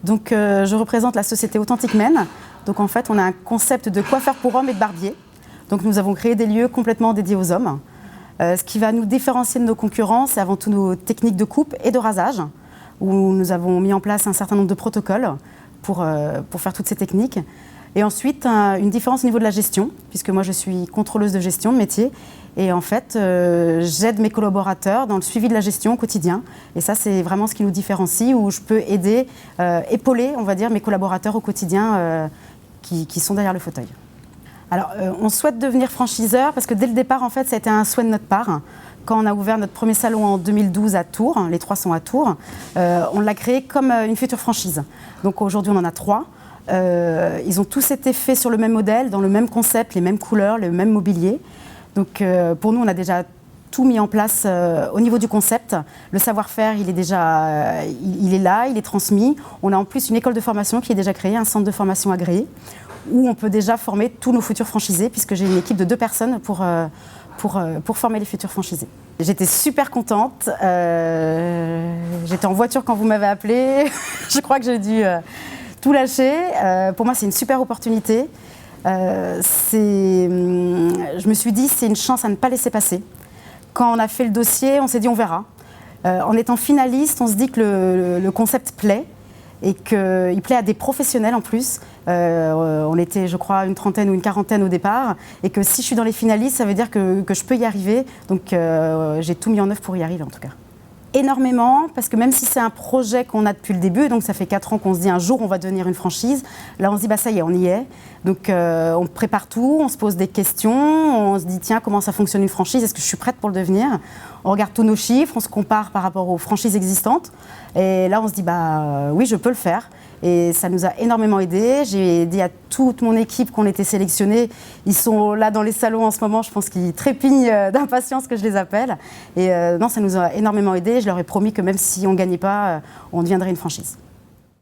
Donc, je représente la société Authentic Men. Donc, en fait, on a un concept de coiffeur pour hommes et de barbier. Donc, nous avons créé des lieux complètement dédiés aux hommes. Ce qui va nous différencier de nos concurrents, c'est avant tout nos techniques de coupe et de rasage, où nous avons mis en place un certain nombre de protocoles pour faire toutes ces techniques. Et ensuite, une différence au niveau de la gestion, puisque moi, je suis contrôleuse de gestion de métier. Et en fait, j'aide mes collaborateurs dans le suivi de la gestion au quotidien. Et ça, c'est vraiment ce qui nous différencie, où je peux aider, épauler, on va dire, mes collaborateurs au quotidien qui sont derrière le fauteuil. Alors, on souhaite devenir franchiseur parce que dès le départ, en fait, ça a été un souhait de notre part. Quand on a ouvert notre premier salon en 2012 à Tours, les 3 sont à Tours, on l'a créé comme une future franchise. Donc aujourd'hui, on en a 3. Ils ont tous été faits sur le même modèle, dans le même concept, les mêmes couleurs, le même mobilier. Donc pour nous, on a déjà tout mis en place au niveau du concept. Le savoir-faire, il est là, il est transmis. On a en plus une école de formation qui est déjà créée, un centre de formation agréé, où on peut déjà former tous nos futurs franchisés, puisque j'ai une équipe de 2 personnes pour former les futurs franchisés. J'étais super contente. J'étais en voiture quand vous m'avez appelée. Je crois que j'ai dû tout lâcher. Pour moi, c'est une super opportunité. Je me suis dit, c'est une chance à ne pas laisser passer. Quand on a fait le dossier, on s'est dit, on verra. En étant finaliste, on se dit que le concept plaît et qu'il plaît à des professionnels en plus. On était, je crois, une trentaine ou une quarantaine au départ. Et que si je suis dans les finalistes, ça veut dire que je peux y arriver. Donc j'ai tout mis en œuvre pour y arriver en tout cas. Énormément, parce que même si c'est un projet qu'on a depuis le début, donc ça fait 4 ans qu'on se dit un jour on va devenir une franchise, là on se dit bah ça y est, on y est. Donc on prépare tout, on se pose des questions, on se dit tiens comment ça fonctionne une franchise, est-ce que je suis prête pour le devenir? On regarde tous nos chiffres, on se compare par rapport aux franchises existantes et là on se dit bah oui je peux le faire. Et ça nous a énormément aidés. J'ai dit à toute mon équipe qu'on était sélectionnés. Ils sont là dans les salons en ce moment, je pense qu'ils trépignent d'impatience que je les appelle. Et non, ça nous a énormément aidés. Je leur ai promis que même si on ne gagnait pas, on deviendrait une franchise.